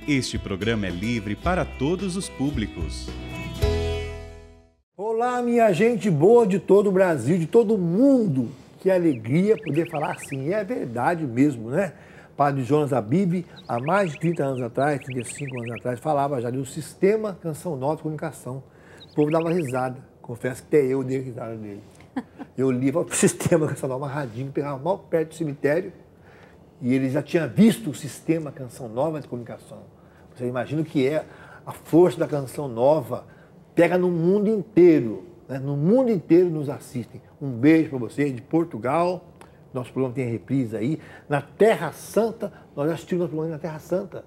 Este programa é livre para todos os públicos. Olá, minha gente boa de todo o Brasil, de todo o mundo. Que alegria poder falar assim. É verdade mesmo, né? Padre Jonas Abib, há mais de 30 anos atrás, 35 anos atrás, falava já do sistema Canção Nova de Comunicação. O povo dava risada. Confesso que até eu dei risada dele. Eu li o sistema Canção Nova, radinho, pegava mal perto do cemitério e ele já tinha visto o sistema Canção Nova de Comunicação. Você imagina o que é a força da Canção Nova, pega no mundo inteiro, né? No mundo inteiro nos assistem. Um beijo para vocês de Portugal, nosso programa tem reprise aí. Na Terra Santa, nós assistimos nosso programa na Terra Santa,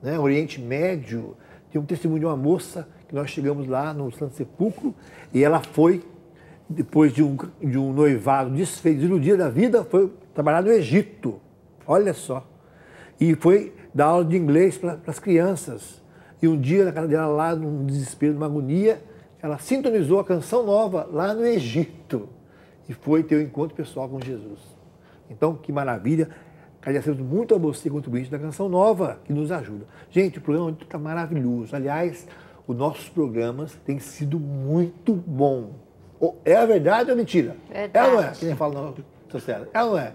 né? Oriente Médio, tem um testemunho de uma moça que nós chegamos lá no Santo Sepulcro e ela foi, depois de um noivado desfeito, iludida da vida, foi trabalhar no Egito, olha só, e foi dar aula de inglês para as crianças. E um dia, na casa dela, lá, num desespero, numa agonia, ela sintonizou a Canção Nova lá no Egito e foi ter o encontro pessoal com Jesus. Então, que maravilha. Agradecemos muito a você, contribuinte da Canção Nova, que nos ajuda. Gente, o programa está maravilhoso. Aliás, os nossos programas têm sido muito bons. É a verdade ou mentira? Verdade. É ou não é? Que nem fala na sociedade. É ou não é?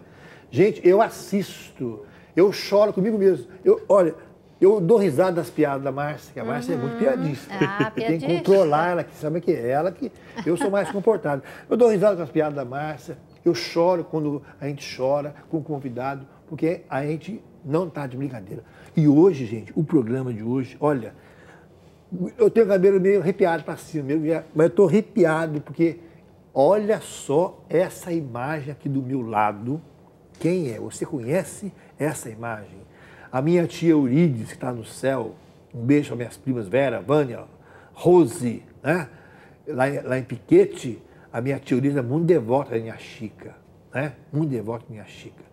Gente, eu assisto. Eu choro comigo mesmo. Olha, eu dou risada das piadas da Márcia, que a Márcia é muito piadista. Tem que controlar ela, que sabe que é ela que eu sou mais comportado. Eu dou risada com as piadas da Márcia, eu choro quando a gente chora com o convidado, porque a gente não está de brincadeira. E hoje, gente, o programa de hoje, olha, eu tenho o cabelo meio arrepiado para cima, mas eu estou arrepiado porque olha só essa imagem aqui do meu lado. Quem é? Você conhece essa imagem? A minha tia Eurides, que está no céu, um beijo para minhas primas Vera, Vânia, Rose, né? Lá em Piquete, a minha tia Eurides é muito devota da Nha Chica, né? Muito devota da Nha Chica.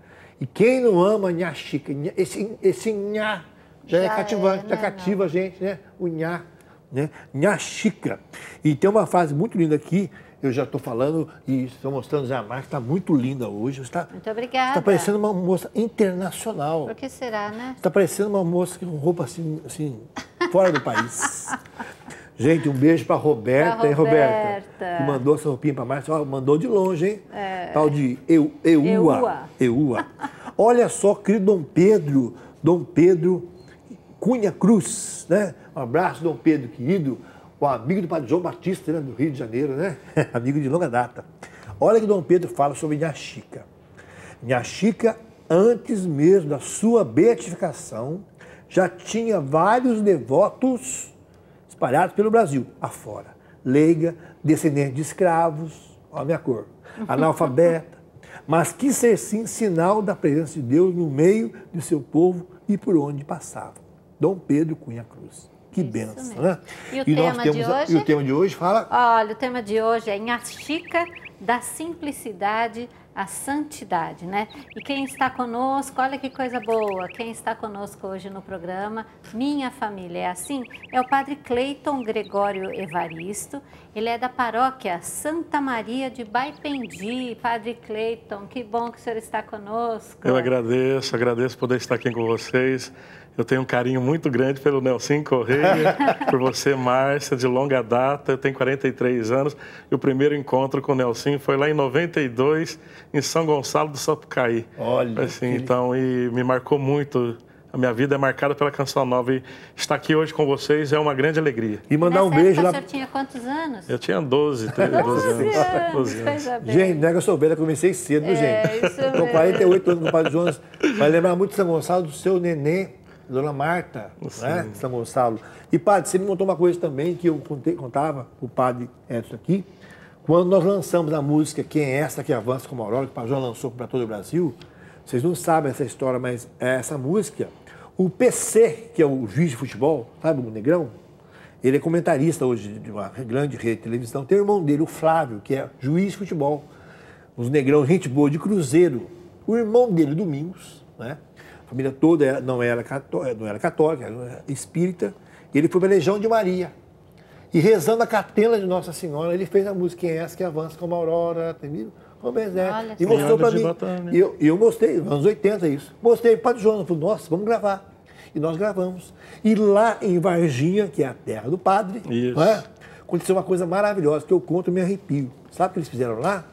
E quem não ama a Nha Chica? Esse Nha já é cativante, já cativa a gente, né? O Nha, né? Nha Chica. E tem uma frase muito linda aqui. Eu já estou falando e estou mostrando já a marca, está muito linda hoje. Muito obrigada. Está parecendo uma moça internacional. Por que será, né? Está parecendo uma moça com roupa assim fora do país. Gente, um beijo para a Roberta, hein, Roberta? Que mandou essa roupinha para a Márcia. Mandou de longe, hein? Tal de Eua. Olha só, querido Dom Pedro Cunha Cruz, né? Um abraço, Dom Pedro, querido. O amigo do Padre João Batista, né, do Rio de Janeiro, né? Amigo de longa data. Olha que Dom Pedro fala sobre Nha Chica. Nha Chica, antes mesmo da sua beatificação, já tinha vários devotos espalhados pelo Brasil, afora. Leiga, descendente de escravos, olha a minha cor, analfabeta, mas quis ser sim sinal da presença de Deus no meio de seu povo e por onde passava. Dom Pedro Cunha Cruz. Que bênção, né? E o tema de hoje fala... Olha, o tema de hoje é Nha Chica, da simplicidade à santidade, né? E quem está conosco, olha que coisa boa, quem está conosco hoje no programa, Minha Família é Assim, é o Padre Cleiton Gregório Evaristo. Ele é da paróquia Santa Maria de Baipendi. Padre Cleiton, que bom que o senhor está conosco. Eu agradeço poder estar aqui com vocês. Eu tenho um carinho muito grande pelo Nelson Correia, por você, Márcia, de longa data. Eu tenho 43 anos e o primeiro encontro com o Nelson foi lá em 92, em São Gonçalo do Sapucaí. Olha, assim, então, e me marcou muito. A minha vida é marcada pela Canção Nova e estar aqui hoje com vocês é uma grande alegria. E mandar um beijo lá. O senhor tinha quantos anos? Eu tinha 12 anos. 12 anos. Gente, não é que eu sou velha, comecei cedo, gente. Estou 48 anos com o Padre Jonas. Vai lembrar muito de São Gonçalo, do seu nenê, Dona Marta, né, de São Gonçalo. E, Padre, você me contou uma coisa também que eu contava para o Padre Edson aqui. Quando nós lançamos a música Quem é Esta que Avança como Aurora, que o Padre João lançou para todo o Brasil, vocês não sabem essa história, mas essa música, o PC, que é o juiz de futebol, sabe, o Negrão, ele é comentarista hoje de uma grande rede de televisão. Tem o irmão dele, o Flávio, que é juiz de futebol. Os Negrão, gente boa, de Cruzeiro. O irmão dele, Domingos, né? A família toda não era católica, era espírita. Ele foi para a Legião de Maria. E rezando a catena de Nossa Senhora, ele fez a música Quem é Essa que Avança como Aurora, Vamos para o exército. Olha E só. mostrou para De mim. batalha. E eu mostrei, nos anos 80 isso. Mostrei para o Padre Jonas, falei, nossa, vamos gravar. E nós gravamos. E lá em Varginha, que é a terra do padre, Isso. não é? Aconteceu uma coisa maravilhosa, que eu conto e me arrepio. Sabe o que eles fizeram lá?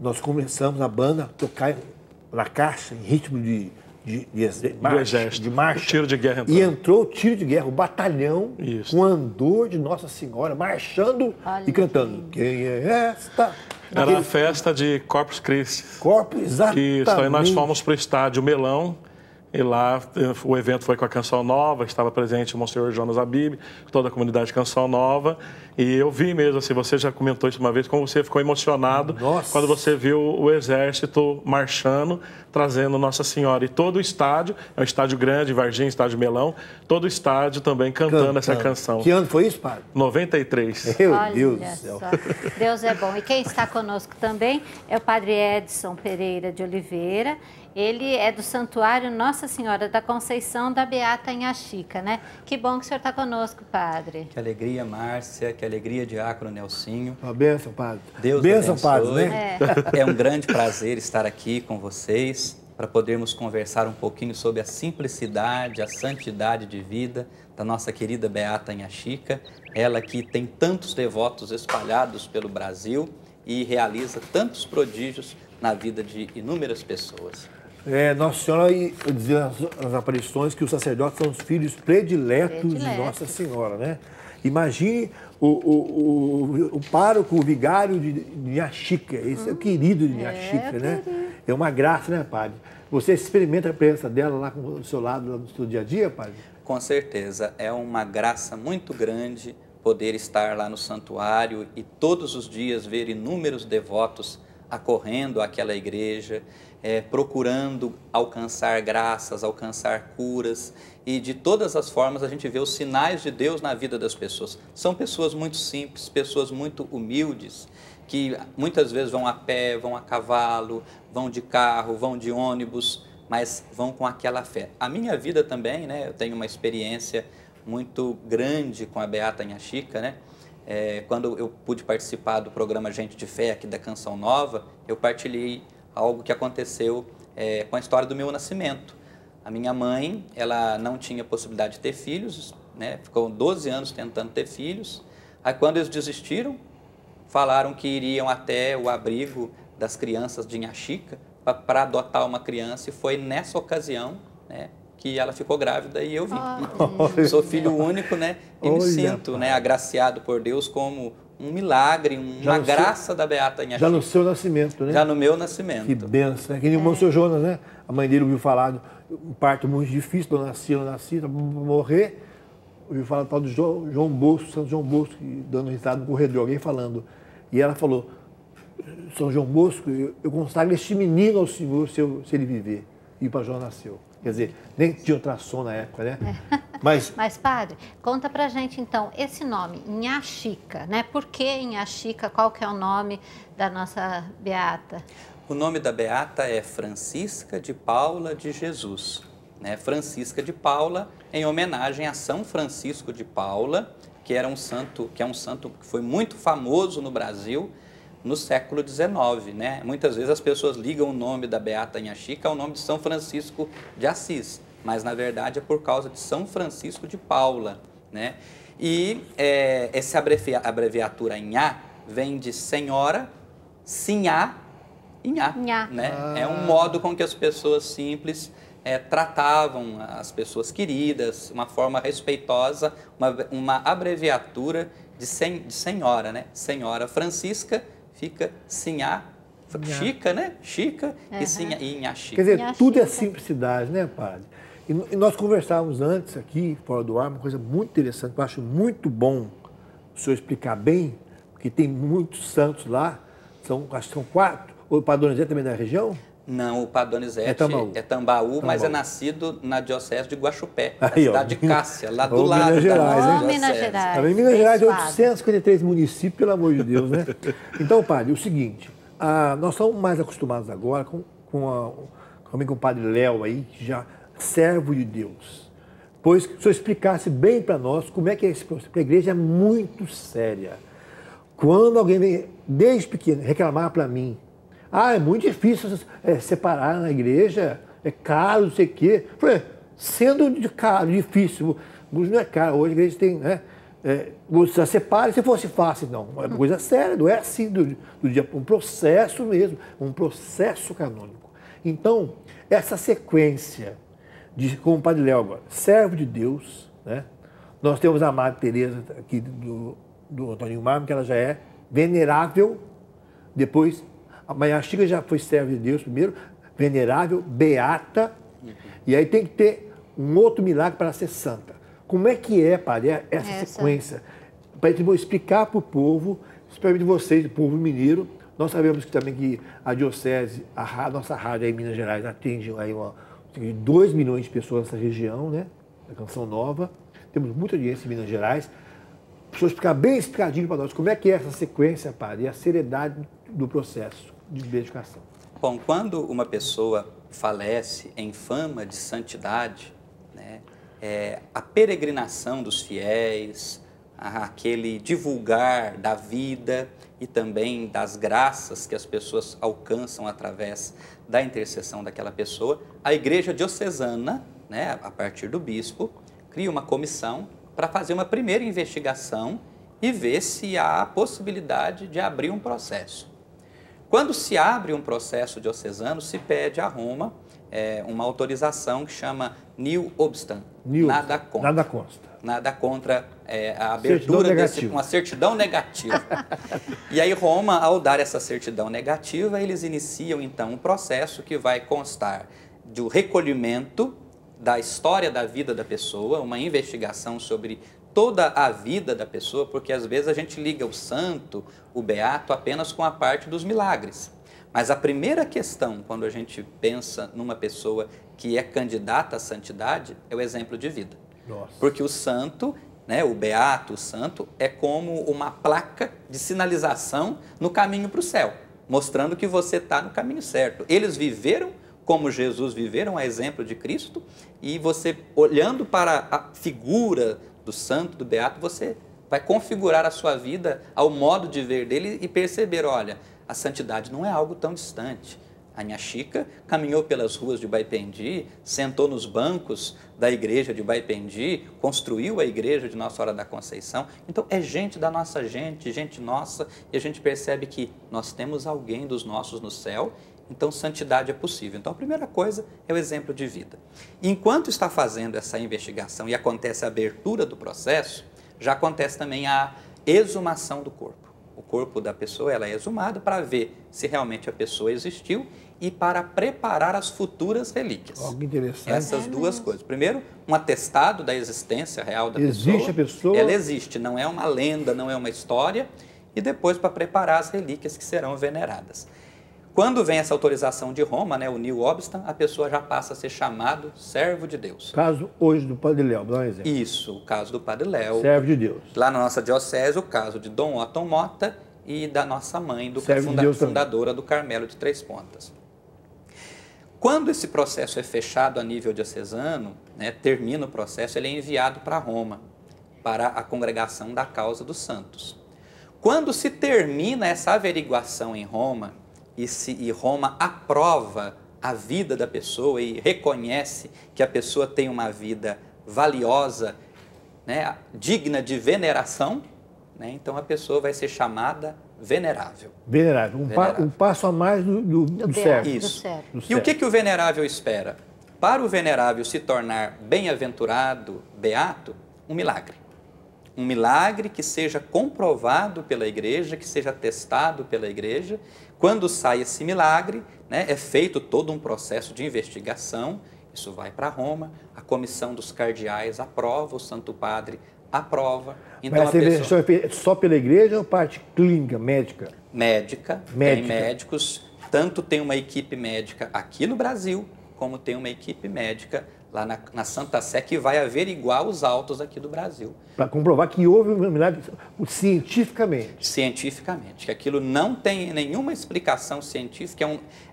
Nós começamos a banda a tocar na caixa, em ritmo de exército. marcha. O tiro de guerra E entrou. entrou o tiro de guerra, o batalhão, Isso. com andor de Nossa Senhora, marchando Olha e cantando. Quem é esta? Era a festa de Corpus Christi. Corpo, exatamente. Isso, aí nós fomos para o estádio Melão, e lá o evento foi com a Canção Nova, estava presente o Monsenhor Jonas Abib, toda a comunidade Canção Nova, e eu vi mesmo, assim, você já comentou isso uma vez, como você ficou emocionado Nossa. quando você viu o exército marchando, trazendo Nossa Senhora. E todo o estádio, é um estádio grande, Varginha, estádio Melão, todo o estádio também cantando essa canção. Que ano foi isso, padre? 93. Meu Olha Deus do céu. só, Deus é bom. E quem está conosco também é o Padre Edson Pereira de Oliveira. Ele é do Santuário Nossa Senhora da Conceição da Beata Inhaxica, né? Que bom que o senhor está conosco, padre. Que alegria, Márcia, que alegria, Diácono Nelsinho. Uma bênção, padre. Deus Bênção, abençoe. padre, né? É um grande prazer estar aqui com vocês para podermos conversar um pouquinho sobre a simplicidade, a santidade de vida da nossa querida Beata Inhaxica. Ela que tem tantos devotos espalhados pelo Brasil e realiza tantos prodígios na vida de inúmeras pessoas. Nossa Senhora dizia nas aparições que os sacerdotes são os filhos prediletos de Nossa Senhora, né? Imagine o pároco, o vigário de Inhaxica, esse é o querido de Inhaxica, né? É uma graça, né, padre? Você experimenta a presença dela lá do seu lado, lá no seu dia a dia, padre? Com certeza, é uma graça muito grande poder estar lá no santuário e todos os dias ver inúmeros devotos acorrendo àquela igreja, procurando alcançar graças, alcançar curas, e de todas as formas a gente vê os sinais de Deus na vida das pessoas. São pessoas muito simples, pessoas muito humildes, que muitas vezes vão a pé, vão a cavalo, vão de carro, vão de ônibus, mas vão com aquela fé. A minha vida também, né, eu tenho uma experiência muito grande com a Beata Inhaxica, né? Quando eu pude participar do programa Gente de Fé aqui da Canção Nova, eu partilhei algo que aconteceu com a história do meu nascimento. A minha mãe, ela não tinha possibilidade de ter filhos, né? Ficou 12 anos tentando ter filhos. Aí quando eles desistiram, falaram que iriam até o abrigo das crianças de Inhaxica para adotar uma criança, e foi nessa ocasião, né, que ela ficou grávida e eu vim. Sou filho único, né? E me sinto, né, agraciado por Deus como um milagre, uma graça da Beata Inhaxica. Já no seu nascimento, né? Já no meu nascimento. Que benção, né? Que nem o Monsenhor Jonas, né? A mãe dele ouviu falar, um parto muito difícil, eu nasci, tá pra morrer. Ouviu falar do tal do João Bosco, Santo João Bosco, dando risada no corredor, alguém falando. E ela falou, São João Bosco, eu consagro este menino ao Senhor se ele viver. E o Padre João nasceu. Quer dizer, nem tinha ultrassom na época, né? Mas, padre, conta pra gente então, esse nome, Inhaxica, né? Por que Inhaxica? Qual que é o nome da nossa Beata? O nome da Beata é Francisca de Paula de Jesus, né? Francisca de Paula, em homenagem a São Francisco de Paula, que é um santo que foi muito famoso no Brasil no século XIX, né? Muitas vezes as pessoas ligam o nome da Beata Inhaxica ao nome de São Francisco de Assis, mas na verdade é por causa de São Francisco de Paula, né? E essa abreviatura Inhá vem de senhora, Sinhá, Inhá, né? É um modo com que as pessoas simples tratavam as pessoas queridas, uma forma respeitosa, uma abreviatura de senhora, né? Senhora Francisca fica Sinhá, Chica, né? Chica e Inhaxica. Quer dizer, tudo é simplicidade, né, padre? E nós conversávamos antes aqui, fora do ar, uma coisa muito interessante, que eu acho muito bom o senhor explicar bem, porque tem muitos santos lá, acho que são 4. O Padre Donizete também é da região? Não, o Padre Donizete é Tambaú, mas é nascido na diocese de Guaxupé, na cidade de Cássia, lá do lado Minas Gerais, da hein? Minas Gerais. Em Minas Gerais, 853 municípios, pelo amor de Deus, né? Então, padre, o seguinte, nós estamos mais acostumados agora com o padre Léo aí, que já servo de Deus. Pois que o senhor explicasse bem para nós como é que é esse processo, porque a igreja é muito séria. Quando alguém vem, desde pequeno, reclamar para mim, Ah, é muito difícil separar na igreja, é caro, não sei o quê. Eu falei, sendo caro, difícil, não é caro, hoje a igreja tem, né? Você separa, se fosse fácil, não. É uma coisa séria, não é assim do dia, um processo mesmo, um processo canônico. Então, essa sequência, como o Padre Léo agora, servo de Deus, né? Nós temos a Madre Teresa aqui do Antônio Marmo, que ela já é venerável, depois a Maria Chica já foi serva de Deus primeiro, venerável, beata, e aí tem que ter um outro milagre para ser santa. Como é que é, padre, essa sequência? Para eu explicar para o povo, especialmente vocês, o povo mineiro, nós sabemos que também que a diocese, a nossa rádio aí em Minas Gerais atende aí 2 milhões de pessoas nessa região, né, da Canção Nova. Temos muita audiência em Minas Gerais. Preciso explicar bem explicadinho para nós como é que é essa sequência, padre, e a seriedade do processo de beatificação. Bom, quando uma pessoa falece em fama de santidade, né, a peregrinação dos fiéis, aquele divulgar da vida e também das graças que as pessoas alcançam através da intercessão daquela pessoa, a Igreja Diocesana, né, a partir do bispo, cria uma comissão para fazer uma primeira investigação e ver se há a possibilidade de abrir um processo. Quando se abre um processo diocesano, se pede a Roma uma autorização que chama nil obstant, nada contra. Nada consta. Nada contra a abertura uma certidão negativa. E aí Roma, ao dar essa certidão negativa, eles iniciam então um processo que vai constar do recolhimento da história da vida da pessoa, uma investigação sobre toda a vida da pessoa, porque às vezes a gente liga o santo, o beato, apenas com a parte dos milagres. Mas a primeira questão, quando a gente pensa numa pessoa que é candidata à santidade, é o exemplo de vida. Nossa. Porque o santo, né, o beato, o santo, é como uma placa de sinalização no caminho para o céu, mostrando que você está no caminho certo. Eles viveram como Jesus viveram, a exemplo de Cristo, e você, olhando para a figura do santo, do beato, você vai configurar a sua vida ao modo de ver dele e perceber, olha, a santidade não é algo tão distante. A minha Chica caminhou pelas ruas de Baipendi, sentou nos bancos da igreja de Baipendi, construiu a igreja de Nossa Senhora da Conceição. Então, é gente da nossa gente nossa, e a gente percebe que nós temos alguém dos nossos no céu. Então, santidade é possível. Então, a primeira coisa é o exemplo de vida. E enquanto está fazendo essa investigação e acontece a abertura do processo, já acontece também a exumação do corpo. O corpo da pessoa ela é exumado para ver se realmente a pessoa existiu e para preparar as futuras relíquias. Algo interessante. Essas duas coisas. Primeiro, um atestado da existência real da pessoa. Existe a pessoa? Ela existe, não é uma lenda, não é uma história. E depois, para preparar as relíquias que serão veneradas. Quando vem essa autorização de Roma, né, o nil obstant, a pessoa já passa a ser chamado servo de Deus. Caso hoje do Padre Léo, dá um exemplo. Isso, o caso do Padre Léo. Servo de Deus. Lá na nossa diocese, o caso de Dom Otton Mota e da nossa mãe, fundadora do Carmelo de Três Pontas. Quando esse processo é fechado a nível diocesano, né, termina o processo, ele é enviado para Roma, para a congregação da causa dos santos. Quando se termina essa averiguação em Roma, e Roma aprova a vida da pessoa e reconhece que a pessoa tem uma vida valiosa, né, digna de veneração, né, então a pessoa vai ser chamada venerável. Venerável. Um passo a mais do servo. Isso. E o que o venerável espera? Para o venerável se tornar bem-aventurado, beato, um milagre. Um milagre que seja comprovado pela igreja, que seja atestado pela igreja. Quando sai esse milagre, né, é feito todo um processo de investigação, isso vai para Roma, a comissão dos cardeais aprova, o Santo Padre aprova. Então, mas a pessoa... é só pela igreja ou parte clínica, médica? Médica, tem médicos, tanto tem uma equipe médica aqui no Brasil, como tem uma equipe médica lá na Santa Sé, que vai averiguar os autos aqui do Brasil. Para comprovar que houve um milagre cientificamente. Cientificamente, que aquilo não tem nenhuma explicação científica,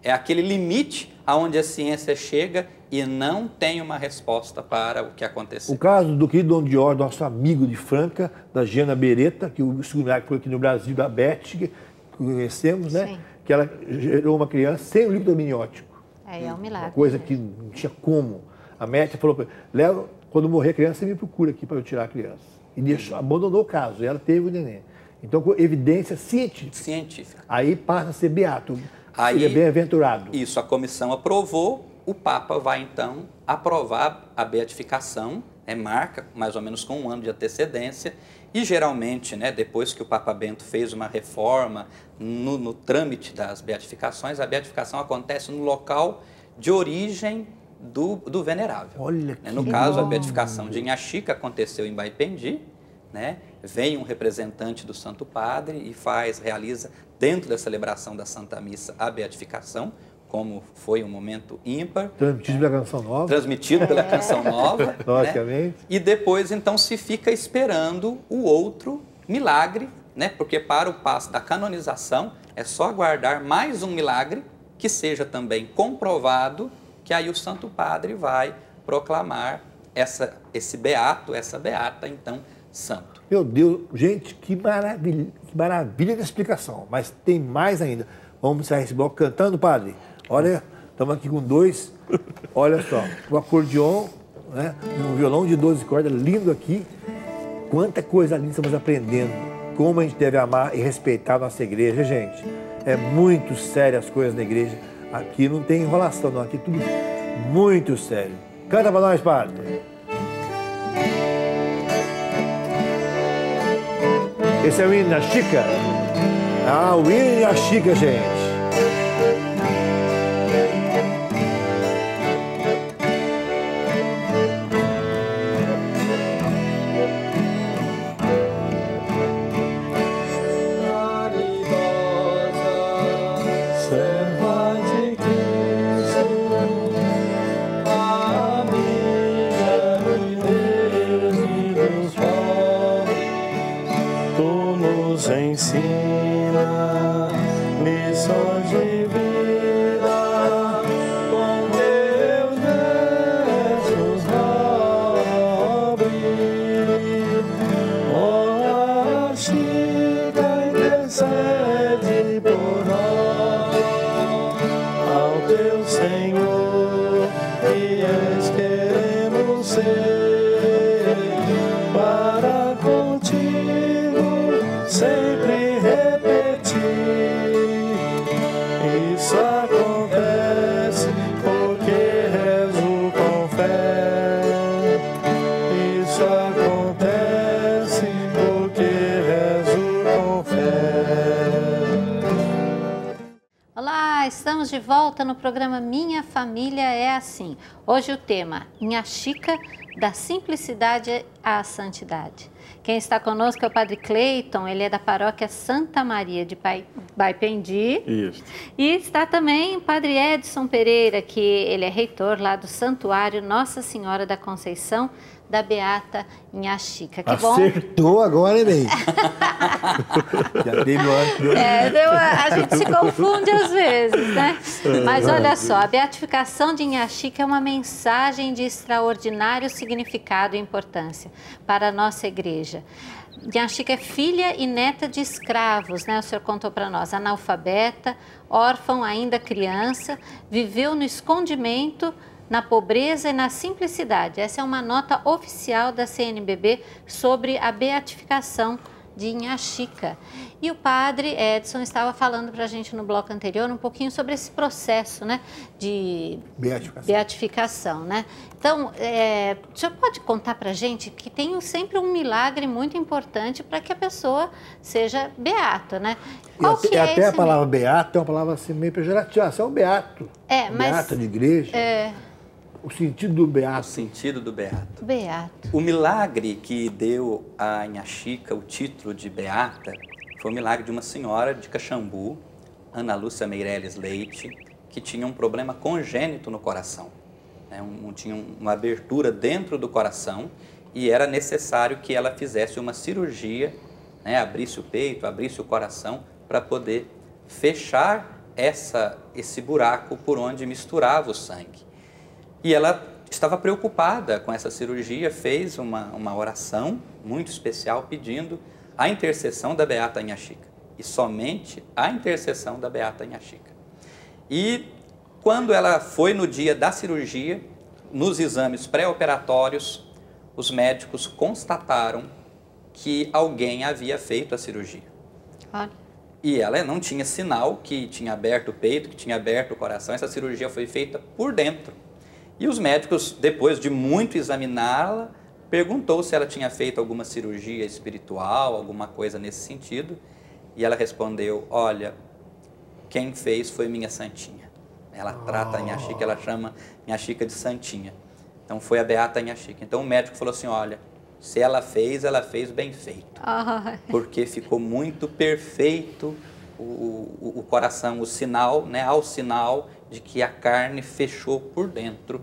é aquele limite aonde a ciência chega e não tem uma resposta para o que aconteceu. O caso do querido Dom Dior, nosso amigo de Franca, da Giana Beretta, que o segundo milagre foi aqui no Brasil, da Beth, que conhecemos, né? Sim. que ela gerou uma criança sem o líquido amniótico. É um milagre. Uma coisa que não tinha como. A médica falou para ela, quando morrer a criança, você me procura aqui para eu tirar a criança. E abandonou o caso, e ela teve o neném. Então, com evidência científica. Aí passa a ser beato, seria bem-aventurado. Isso, a comissão aprovou, o Papa vai então aprovar a beatificação, marca mais ou menos com 1 ano de antecedência, e geralmente, depois que o Papa Bento fez uma reforma no trâmite das beatificações, a beatificação acontece no local de origem do venerável. Olha que no caso, a beatificação de Inhaxica aconteceu em Baipendi, vem um representante do Santo Padre e realiza, dentro da celebração da Santa Missa, a beatificação, como foi um momento ímpar. Transmitido pela Canção Nova. Transmitido pela Canção Nova. Logicamente. E depois, então, se fica esperando o outro milagre, porque para o passo da canonização é só aguardar mais um milagre que seja também comprovado, que aí o Santo Padre vai proclamar esse beato, essa beata, então, santo. Meu Deus, gente, que maravilha de explicação. Mas tem mais ainda. Vamos encerrar esse bloco cantando, padre. Olha, estamos aqui com 2, olha só, um acordeon, um violão de 12 cordas, lindo aqui. Quanta coisa linda estamos aprendendo. Como a gente deve amar e respeitar a nossa igreja, gente. É muito sério as coisas na igreja. Aqui não tem enrolação, não. Aqui é tudo muito sério. Canta para nós, padre. Esse é o hino da Chica? Ah, o hino da Chica, gente. Ensina lições de vida com teus versos nobres. Ó, Chica, intercede por nós ao teu Senhor, fiéis queremos ser para contigo sempre repetir. Isso acontece porque rezo com fé. Isso acontece porque rezo com fé. Olá, estamos de volta no programa Minha Família é Assim. Hoje o tema, Inhaxica, da simplicidade à santidade. Quem está conosco é o Padre Cleiton, ele é da paróquia Santa Maria de Baipendi. Isso. E está também o Padre Edson Pereira, que ele é reitor lá do Santuário Nossa Senhora da Conceição da Beata Inhaxica. Que acertou bom. Agora, hein, bem? Já teve a gente se confunde às vezes, né? Mas olha só, a beatificação de Inhaxica é uma mensagem de extraordinário significado e importância para a nossa igreja. Inhaxica é filha e neta de escravos, né? O senhor contou para nós, analfabeta, órfão ainda criança, viveu no escondimento, na pobreza e na simplicidade. Essa é uma nota oficial da CNBB sobre a beatificação de Inhaxica. E o padre Edson estava falando para a gente no bloco anterior um pouquinho sobre esse processo, né, de beatificação, né? Então, o senhor pode contar para a gente que tem sempre um milagre muito importante para que a pessoa seja beata, né? Qual que é até esse... a palavra beato é uma palavra assim meio pejorativa. Você é um beato. Mas... Beata de igreja. O sentido do beato. O sentido do beato. Beato. O milagre que deu a Inhaxica o título de beata foi o milagre de uma senhora de Caxambu, Ana Lúcia Meireles Leite, que tinha um problema congênito no coração. Tinha uma abertura dentro do coração e era necessário que ela fizesse uma cirurgia, abrisse o peito, abrisse o coração, para poder fechar esse buraco por onde misturava o sangue. E ela estava preocupada com essa cirurgia, fez uma oração muito especial pedindo a intercessão da Beata Inhaxica. e somente a intercessão da Beata Inha Chica. E quando ela foi no dia da cirurgia, nos exames pré-operatórios, os médicos constataram que alguém havia feito a cirurgia. Olha. E ela não tinha sinal que tinha aberto o peito, que tinha aberto o coração. Essa cirurgia foi feita por dentro. E os médicos, depois de muito examiná-la, perguntou se ela tinha feito alguma cirurgia espiritual, alguma coisa nesse sentido. E ela respondeu, olha, quem fez foi minha santinha. Ela trata a Inha Chica, ela chama Inha Chica de santinha. Então foi a Beata Inha Chica. Então o médico falou assim, olha, se ela fez bem feito. Porque ficou muito perfeito o coração, o sinal, né, ao sinal de que a carne fechou por dentro,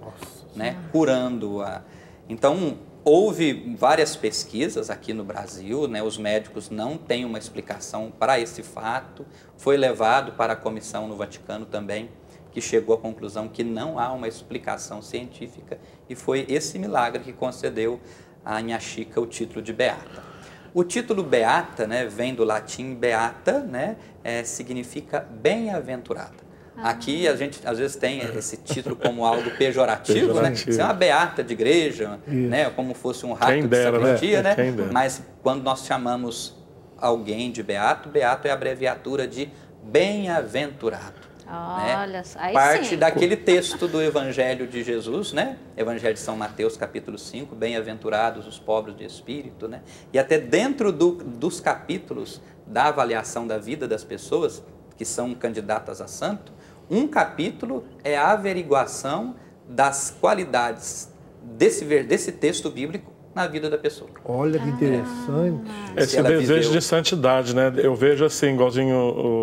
né, curando-a. Então, houve várias pesquisas aqui no Brasil, né, os médicos não têm uma explicação para esse fato. Foi levado para a comissão no Vaticano também, que chegou à conclusão que não há uma explicação científica, e foi esse milagre que concedeu a Inha Chica o título de beata. O título beata, né, vem do latim beata, né, significa bem-aventurada. Aqui a gente às vezes tem esse título como algo pejorativo, né? Você é uma beata de igreja, né, como fosse um rato de sacristia, né? Mas quando nós chamamos alguém de beato, beato é a abreviatura de bem-aventurado. Olha, né? Parte daquele texto do Evangelho de Jesus, né? Evangelho de São Mateus, capítulo 5, bem-aventurados os pobres de espírito, né? E até dentro dos capítulos da avaliação da vida das pessoas que são candidatas a santo, um capítulo é a averiguação das qualidades desse texto bíblico na vida da pessoa. Olha que interessante. Esse desejo de santidade, né? Eu vejo assim, igualzinho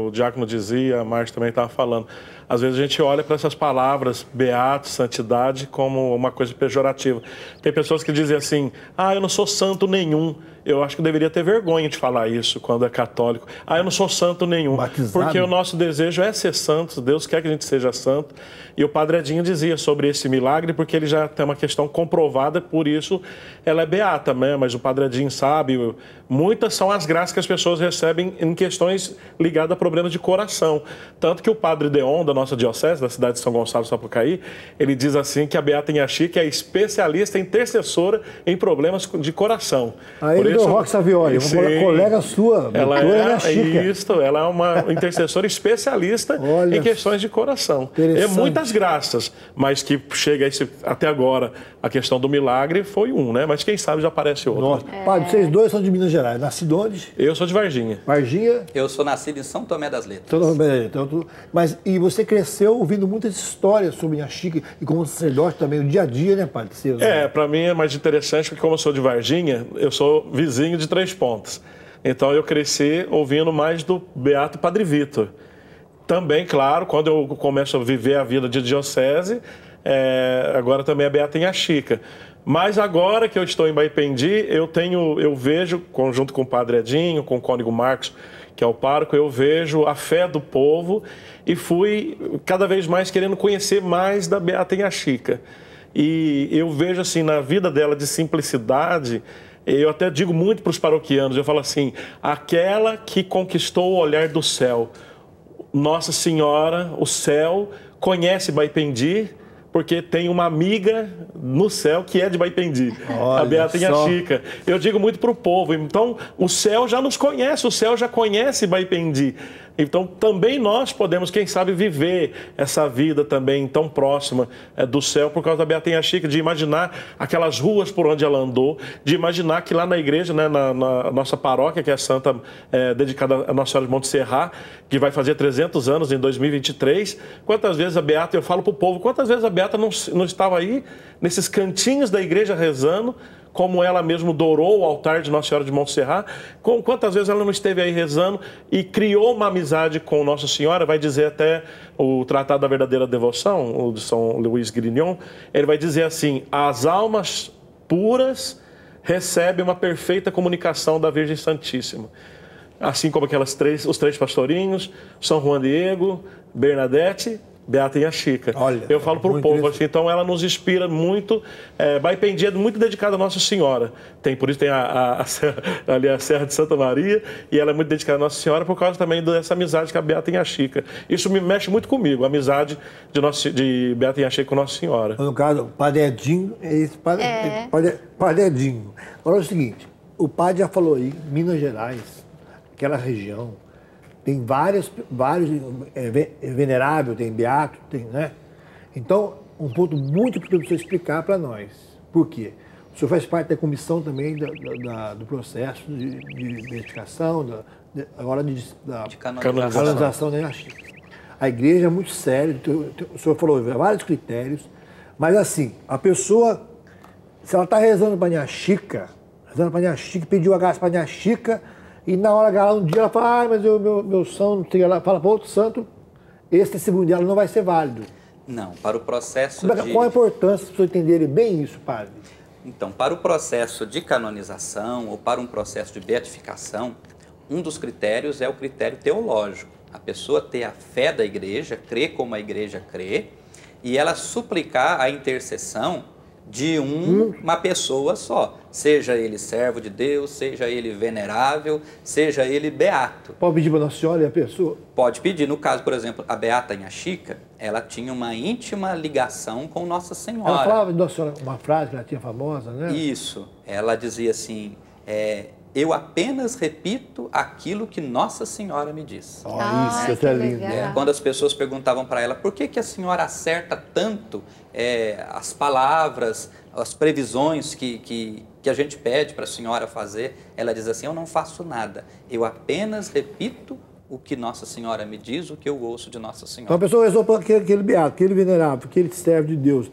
o diácono dizia, a Márcia também estava falando, às vezes a gente olha para essas palavras, beato, santidade, como uma coisa pejorativa. Tem pessoas que dizem assim, eu não sou santo nenhum. Eu acho que deveria ter vergonha de falar isso quando é católico. Eu não sou santo nenhum. Batizado. Porque o nosso desejo é ser santo, Deus quer que a gente seja santo. E o Padre Edinho dizia sobre esse milagre, porque ele já tem uma questão comprovada, por isso ela é beata, né? Mas o Padre Edinho sabe, muitas são as graças que as pessoas recebem em questões ligadas a problemas de coração. Tanto que o Padre Deon, da nossa diocese, da cidade de São Gonçalo do Sapucaí, ele diz assim que a Beata Inha Chica é especialista, intercessora em problemas de coração. Aí do Roque Savioli, uma colega sua, ela é uma intercessora especialista em questões de coração. É muitas graças, mas que chega até agora a questão do milagre foi né? Mas quem sabe já aparece outro. Nossa. Padre, vocês dois são de Minas Gerais, nascido onde? Eu sou de Varginha. Varginha? Eu sou nascido em São Tomé das Letras. Mas e você cresceu ouvindo muitas histórias sobre Inha Chica e como sacerdote também, o dia a dia, né, Padre? Para mim é mais interessante porque como eu sou de Varginha, eu sou vizinho de Três Pontas. Então eu cresci ouvindo mais do Beato Padre Vitor. Também, claro, quando eu começo a viver a vida de diocese, agora também é Beata Inha Chica. Mas agora que eu estou em Baipendi, eu vejo, junto com o Padre Edinho, com o Cônego Marcos, que é o pároco, eu vejo a fé do povo e fui cada vez mais querendo conhecer mais da Beata Inha Chica. E eu vejo assim, na vida dela de simplicidade, eu até digo muito para os paroquianos, eu falo assim, aquela que conquistou o olhar do céu. Nossa Senhora, o céu, conhece Baipendi, porque tem uma amiga no céu que é de Baipendi, a Beata Inha Chica. Eu digo muito para o povo, então o céu já nos conhece, o céu já conhece Baipendi. Então também nós podemos, quem sabe, viver essa vida também tão próxima do céu por causa da Beata Inha Chica, de imaginar aquelas ruas por onde ela andou, de imaginar que lá na igreja, né, na nossa paróquia, que é santa, dedicada a Nossa Senhora de Monte Serrat, que vai fazer 300 anos em 2023, quantas vezes a Beata, eu falo para o povo, quantas vezes a Beata não estava aí, nesses cantinhos da igreja rezando, como ela mesmo dourou o altar de Nossa Senhora de Monte Serrat, quantas vezes ela não esteve aí rezando e criou uma amizade com Nossa Senhora, vai dizer até o Tratado da Verdadeira Devoção, o de São Luís Grignon, ele vai dizer assim, as almas puras recebem uma perfeita comunicação da Virgem Santíssima. Assim como os três pastorinhos, São Juan Diego, Bernadette Beata Inha Chica. Olha, eu falo para o muito povo interessante. assim, então ela nos inspira muito, vai pendia muito dedicada a Nossa Senhora. Por isso tem ali a Serra de Santa Maria, e ela é muito dedicada a Nossa Senhora por causa também dessa amizade com a Beata Inha Chica. Isso me mexe muito comigo, a amizade de Beata Inha Chica com Nossa Senhora. No caso, o Padre Edinho é esse Padre Edinho. Agora é o seguinte, o padre já falou aí, Minas Gerais, aquela região, tem vários venerável, tem beato, tem, né? Então, um ponto muito importante para você explicar para nós. Por quê? O senhor faz parte da comissão também do processo de beatificação, agora da canonização da Inha Chica. A igreja é muito séria, o senhor falou vários critérios, mas assim, a pessoa, se ela está rezando para a Inha Chica, pediu a graça para a Inha Chica, e na hora H, um dia ela fala, mas meu santo, ela fala para outro santo, esse testemunho dela não vai ser válido. Não, para o processo Qual a importância, para vocês entenderem bem isso, padre? Então, para o processo de canonização ou para um processo de beatificação, um dos critérios é o critério teológico. A pessoa ter a fé da igreja, crer como a igreja crê, e ela suplicar a intercessão de uma pessoa só, seja ele servo de Deus, seja ele venerável, seja ele beato. Pode pedir para Nossa Senhora e a pessoa? Pode pedir. No caso, por exemplo, a Beata Inha Chica, ela tinha uma íntima ligação com Nossa Senhora. Ela falava de Nossa Senhora, uma frase que ela tinha famosa, né? Isso. Ela dizia assim, eu apenas repito aquilo que Nossa Senhora me diz. Isso é lindo. Quando as pessoas perguntavam para ela, por que a senhora acerta tanto as palavras, as previsões que a gente pede para a senhora fazer, ela diz assim, eu não faço nada, eu apenas repito o que Nossa Senhora me diz, o que eu ouço de Nossa Senhora. Então a pessoa rezou para aquele beato, aquele venerável, aquele servo de Deus,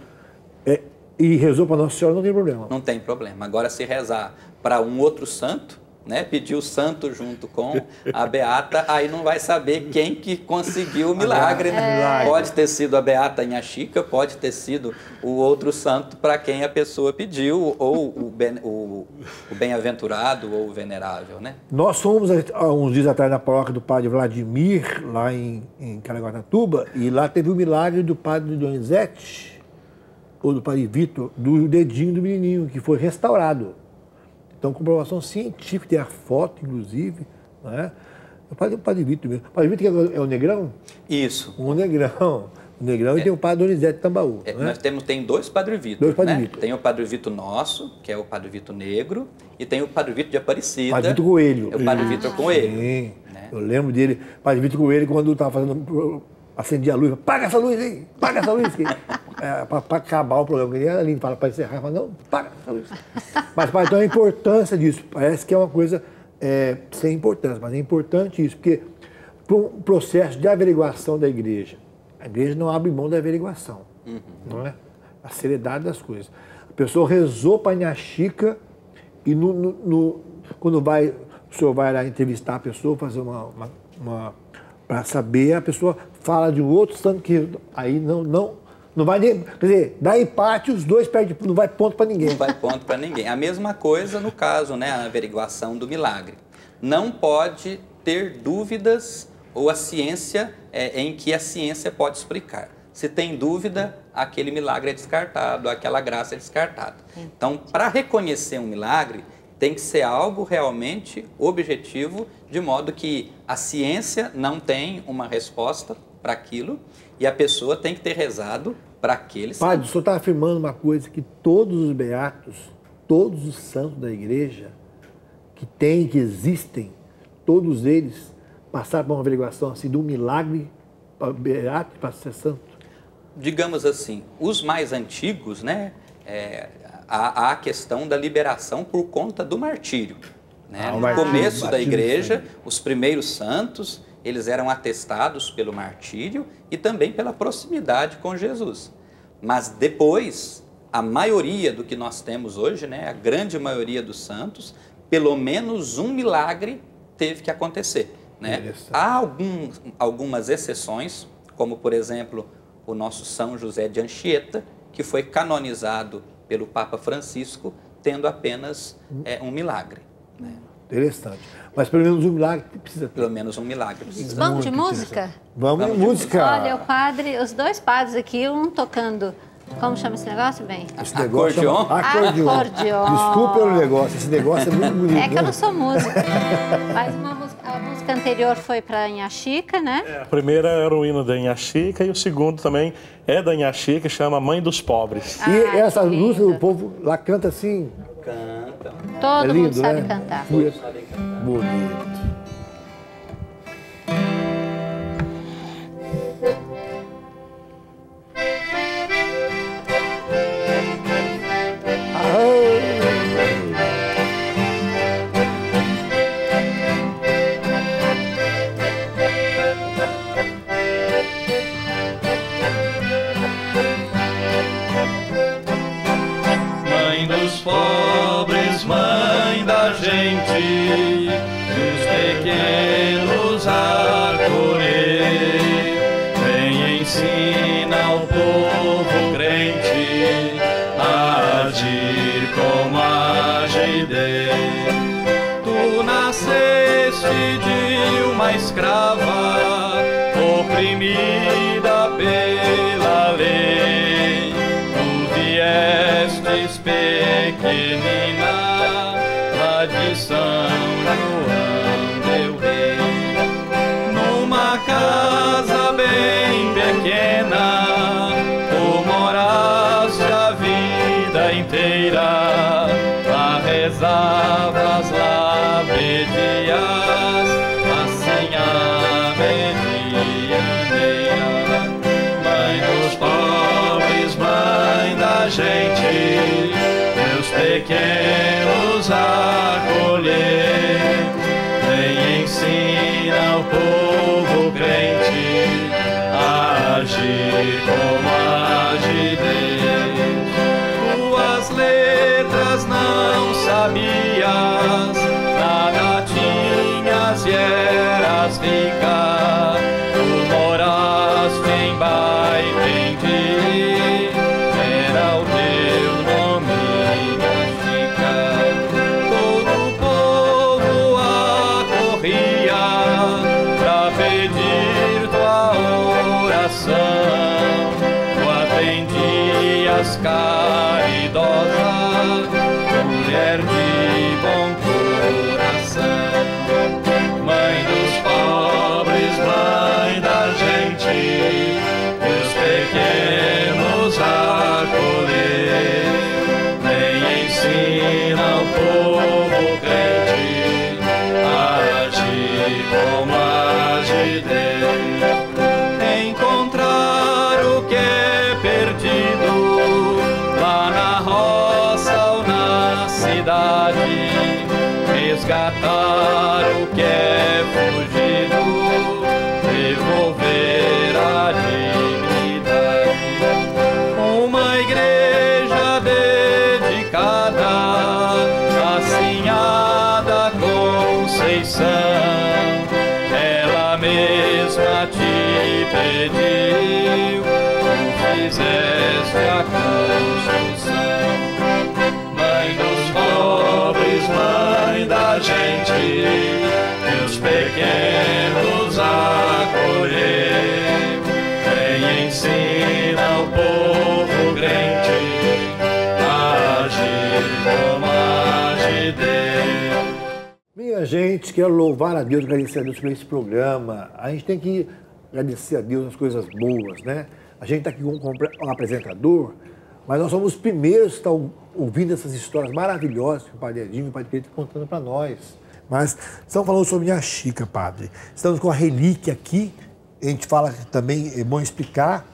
e rezou para Nossa Senhora, não tem problema. Não tem problema. Agora, se rezar para um outro santo, né, pedir o santo junto com a beata, aí não vai saber quem que conseguiu o milagre. Né? Pode ter sido a Beata Inha Chica, pode ter sido o outro santo para quem a pessoa pediu, ou o bem-aventurado ou o venerável. Né? Nós fomos, há uns dias atrás, na paróquia do padre Vladimir, lá em Caraguatatuba, e lá teve o milagre do padre Donizete, ou do padre Vitor, do dedinho do menininho, que foi restaurado. Então, comprovação científica, tem a foto, inclusive, né? O padre Vitor mesmo. O padre Vitor é o Negrão? Isso. O Negrão. O Negrão e tem o padre Donizete Tambaú. Né? Nós tem dois Padre Vitor. Dois Padre né? Vitor. Tem o Padre Vitor nosso, que é o Padre Vitor Negro, e tem o Padre Vitor de Aparecida. Padre Vitor Coelho. É o Padre Vitor Coelho. Sim. Né? Eu lembro dele, Padre Vitor Coelho, quando estava fazendo, acendia a luz, paga essa luz aí, paga essa luz. Para acabar o programa, ele era lindo, para encerrar, fala, não, paga essa luz. Mas, pai, então a importância disso, parece que é uma coisa sem importância, mas é importante isso, porque para um processo de averiguação da igreja, a igreja não abre mão da averiguação, não é? A seriedade das coisas. A pessoa rezou para a Inha Chica e quando o senhor vai lá entrevistar a pessoa, fazer para saber, a pessoa fala de um outro santo que aí não vai nem, quer dizer, dá empate, os dois perdem, não vai ponto para ninguém. Não vai ponto para ninguém. A mesma coisa no caso, né, a averiguação do milagre. Não pode ter dúvidas ou a ciência em que a ciência pode explicar. Se tem dúvida, aquele milagre é descartado, aquela graça é descartada. Então, para reconhecer um milagre, tem que ser algo realmente objetivo, de modo que a ciência não tem uma resposta para aquilo e a pessoa tem que ter rezado para aquele santo. Padre, o senhor está afirmando uma coisa, que todos os beatos, todos os santos da igreja, que existem, todos eles passaram por uma averiguação assim, de um milagre para beato e para ser santo? Digamos assim, os mais antigos, né, há a questão da liberação por conta do martírio. Né? No começo da igreja, os primeiros santos, eles eram atestados pelo martírio e também pela proximidade com Jesus. Mas depois, a maioria do que nós temos hoje, né, a grande maioria dos santos, pelo menos um milagre teve que acontecer. Né? Há algumas exceções, como por exemplo o nosso São José de Anchieta, que foi canonizado pelo Papa Francisco, tendo apenas um milagre. Né? Interessante. Mas pelo menos um milagre precisa ter. Pelo menos um milagre precisa. Vamos de música? Vamos de música. Olha, os dois padres aqui, um tocando, como chama esse negócio, bem? Esse negócio Acordeon? Acordeon. Acordeon. Desculpa pelo negócio, esse negócio é muito bonito. É que eu não sou música. Mas a música anterior foi para Inhaxica, né? A primeira era o hino da Inhaxica e o segundo também é da Inhaxica, chama Mãe dos Pobres. E essa que música lindo. o povo lá canta assim. Cantam. Todo É lindo, mundo sabe né? cantar. Todos sabem cantar. Bonito. Mãe dos pobres, mãe da gente, dos pequenos a acolher, vem ensina ao povo crente a agir como agidei. Tu nasceste de uma escrava, oprimida pela lei, tu viestes pequenina, lá de São João del Rei, numa casa bem pequena, tu moraste a vida inteira, lá rezavas, lá pedias, assim a medianeira. Mãe dos pobres, mãe da gente, meus pequenos acolher, vem ensina ao povo crente a agir como age Deus. Tuas letras não sabias, nada tinhas e eras rica, tu moraste em Baipendi, era o teu nome, Inhaxica. Todo o povo acorria pra pedir tua oração, tu atendias caridosa, mulher de bom coração. Mãe dos pobres, mãe da gente, os pequenos acolher, vem ensina ao povo crente a agir como age Deus. Encontrar o que é perdido lá na roça ou na cidade, resgatar o que é fugido, devolver a dignidade. Uma igreja dedicada à Sinhada Conceição, ela mesma te pediu, tu fizeste a construção. Mãe dos pobres, mãe da gente, meus pequenos acolher, vem ensina ao povo crente a agir como age Deus. Minha gente, quero louvar a Deus, agradecer a Deus por esse programa. A gente tem que agradecer a Deus as coisas boas, né? A gente está aqui com um apresentador, mas nós somos os primeiros que estão ouvindo essas histórias maravilhosas que o Padre Edinho e o Padre Pedro estão contando para nós. Mas estamos falando sobre Inhaxica, Padre. Estamos com a relíquia aqui. A gente fala que também, é bom explicar,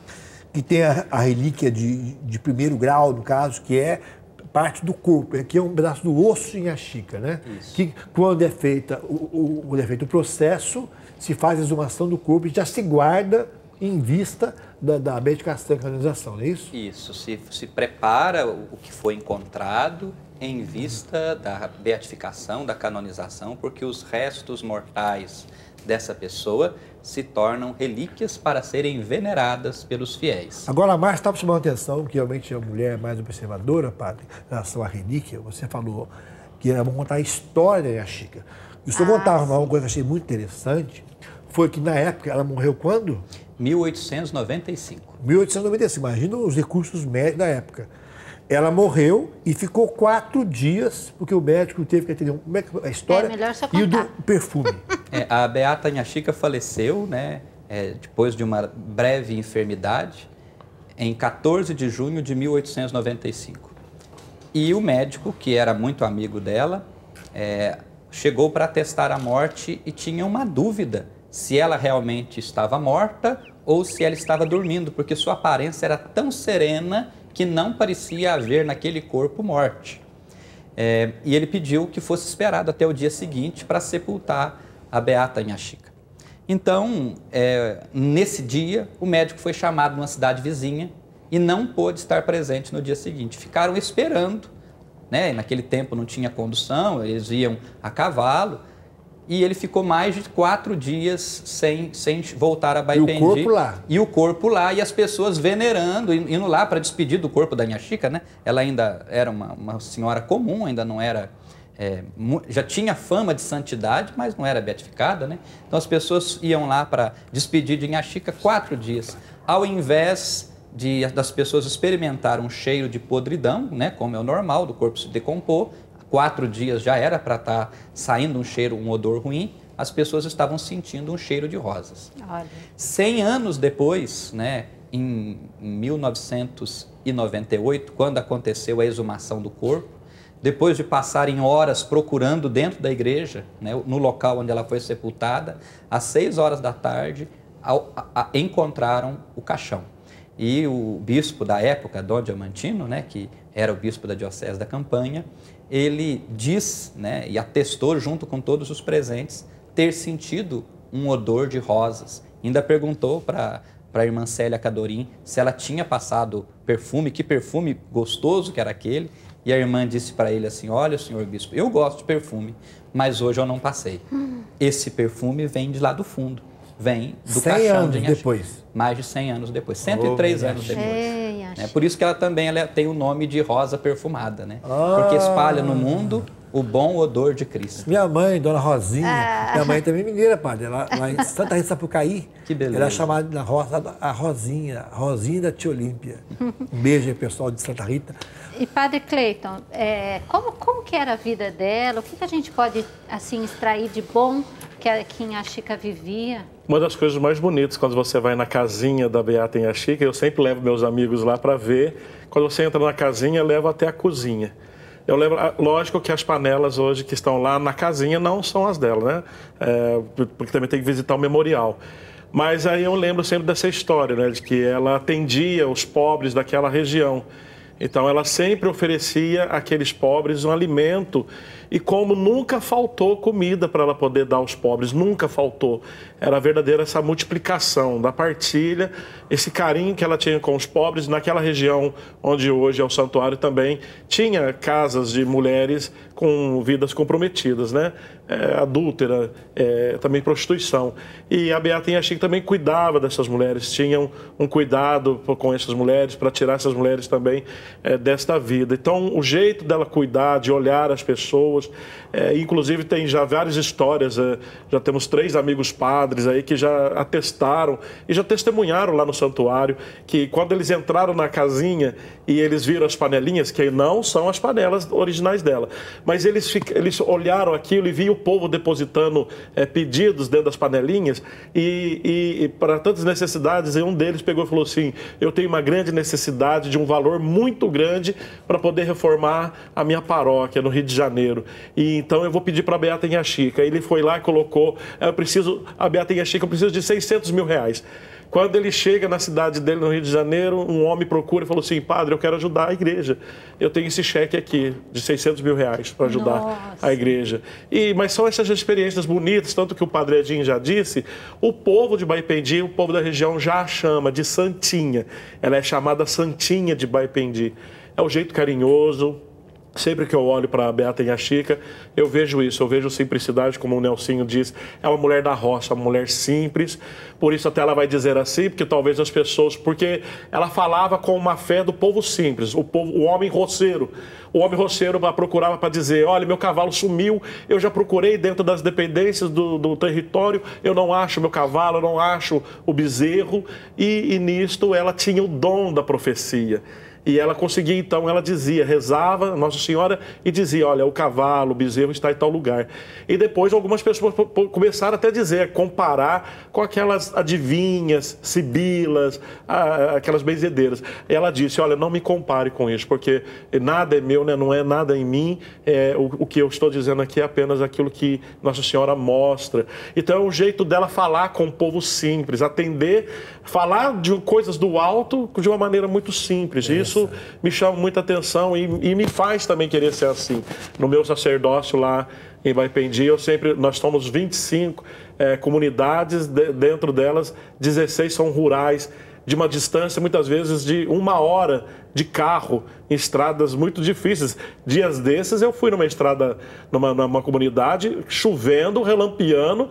que tem a relíquia de primeiro grau, no caso, que é parte do corpo. Aqui é um pedaço do osso em Inhaxica, né? Isso. Que quando é feito o processo, se faz a exumação do corpo e já se guarda em vista da beatificação e canonização, não é isso? Isso, se prepara o que foi encontrado em vista da beatificação, da canonização, porque os restos mortais dessa pessoa se tornam relíquias para serem veneradas pelos fiéis. Agora, a Márcia estava chamando a atenção, que realmente é a mulher mais observadora, Padre, em relação à relíquia. Você falou, que vamos contar a história da Inhaxica. E o senhor contava uma coisa que eu achei muito interessante, foi que na época ela morreu quando? 1895. 1895, imagina os recursos médicos da época. Ela morreu e ficou 4 dias, porque o médico teve que atender. Como é que a história? Melhor só e o do contar. perfume. A Beata Inhaxica faleceu, né, depois de uma breve enfermidade, em 14 de junho de 1895. E o médico, que era muito amigo dela, chegou para testar a morte e tinha uma dúvida se ela realmente estava morta ou se ela estava dormindo, porque sua aparência era tão serena que não parecia haver naquele corpo morte. E ele pediu que fosse esperado até o dia seguinte para sepultar a Beata Inhaxica. Então, nesse dia, o médico foi chamado numa cidade vizinha e não pôde estar presente no dia seguinte. Ficaram esperando, né? Naquele tempo não tinha condução, eles iam a cavalo, e ele ficou mais de 4 dias sem voltar a Baipendi. E o corpo lá. E o corpo lá, e as pessoas venerando, indo lá para despedir do corpo da Inhaxica, né? Ela ainda era uma senhora comum, ainda não era... já tinha fama de santidade, mas não era beatificada, né? Então as pessoas iam lá para despedir de Inhaxica 4 dias. Ao invés das pessoas experimentarem um cheiro de podridão, né? Como é o normal, do corpo se decompor, 4 dias já era para estar saindo um cheiro, um odor ruim, as pessoas estavam sentindo um cheiro de rosas. Olha. 100 anos depois, né, em 1998, quando aconteceu a exumação do corpo, depois de passarem horas procurando dentro da igreja, né, no local onde ela foi sepultada, às 6 horas da tarde, encontraram o caixão. E o bispo da época, Dom Diamantino, né, que era o bispo da Diocese da Campanha, ele diz, né, e atestou junto com todos os presentes, ter sentido um odor de rosas. Ainda perguntou para a irmã Célia Cadorim se ela tinha passado perfume, que perfume gostoso que era aquele. E a irmã disse para ele assim: olha, senhor bispo, eu gosto de perfume, mas hoje eu não passei. Esse perfume vem de lá do fundo, vem do caixão de Inhaxica. Depois. Mais de 100 anos depois, 103 anos depois. Por isso que ela também tem o nome de rosa perfumada, né? Porque espalha no mundo o bom odor de Cristo. Minha mãe, Dona Rosinha, minha mãe também é mineira, padre, lá em Santa Rita Sapucaí. Que beleza. Ela é chamada na roça a Rosinha da Tia Olímpia. Um beijo aí, pessoal de Santa Rita. E Padre Cleiton, como que era a vida dela? O que a gente pode assim extrair de bom que Inhaxica vivia? Uma das coisas mais bonitas quando você vai na casinha da Beata Inhaxica, eu sempre levo meus amigos lá para ver. Quando você entra na casinha, levo até a cozinha. Eu lembro, lógico que as panelas hoje que estão lá na casinha não são as dela, né? Porque também tem que visitar o memorial. Mas aí eu lembro sempre dessa história, né? De que ela atendia os pobres daquela região. Então ela sempre oferecia àqueles pobres um alimento. E como nunca faltou comida para ela poder dar aos pobres, nunca faltou. Era verdadeira essa multiplicação da partilha, esse carinho que ela tinha com os pobres. Naquela região onde hoje é o santuário também, tinha casas de mulheres com vidas comprometidas, né? Adúltera, também prostituição. E a Beata Inhaxica também cuidava dessas mulheres, tinha um cuidado com essas mulheres, para tirar essas mulheres também desta vida. Então, o jeito dela cuidar, de olhar as pessoas, inclusive tem já várias histórias, já temos 3 amigos padres aí que já atestaram e já testemunharam lá no santuário, que quando eles entraram na casinha e eles viram as panelinhas, que não são as panelas originais dela, mas eles olharam aquilo e viam o povo depositando pedidos dentro das panelinhas e para tantas necessidades, e um deles pegou e falou assim: eu tenho uma grande necessidade de um valor muito grande para poder reformar a minha paróquia no Rio de Janeiro, e então eu vou pedir para a Beata Inhaxica. Ele foi lá e colocou, a Beata Inhaxica, eu preciso de 600 mil reais. Quando ele chega na cidade dele, no Rio de Janeiro, um homem procura e falou assim: padre, eu quero ajudar a igreja. Eu tenho esse cheque aqui de 600 mil reais para ajudar a igreja. Mas são essas experiências bonitas, tanto que o padre Edinho já disse, o povo de Baipendi, o povo da região já a chama de Santinha. Ela é chamada Santinha de Baipendi. É o jeito carinhoso, Sempre que eu olho para a Beata Inhaxica, eu vejo isso, eu vejo simplicidade, como o Nelsinho diz, é uma mulher da roça, uma mulher simples, por isso até ela vai dizer assim, porque talvez as pessoas, porque ela falava com uma fé do povo simples, o homem roceiro. O homem roceiro procurava para dizer, olha, meu cavalo sumiu, eu já procurei dentro das dependências do território, eu não acho meu cavalo, eu não acho o bezerro, e nisto ela tinha o dom da profecia. E ela conseguia, então, ela dizia, rezava Nossa Senhora e dizia, olha, o cavalo, o bezerro está em tal lugar. E depois algumas pessoas começaram até a dizer, comparar com aquelas adivinhas, sibilas, aquelas benzedeiras. E ela disse, olha, não me compare com isso, porque nada é meu, né? Não é nada em mim. O que eu estou dizendo aqui é apenas aquilo que Nossa Senhora mostra. Então é um jeito dela falar com o povo simples, atender, falar de coisas do alto de uma maneira muito simples. Isso me chama muita atenção e me faz também querer ser assim. No meu sacerdócio lá em Baipendi, nós somos 25 comunidades, dentro delas 16 são rurais, de uma distância muitas vezes de 1 hora de carro, em estradas muito difíceis. Dias desses eu fui numa estrada, numa comunidade, chovendo, relampeando,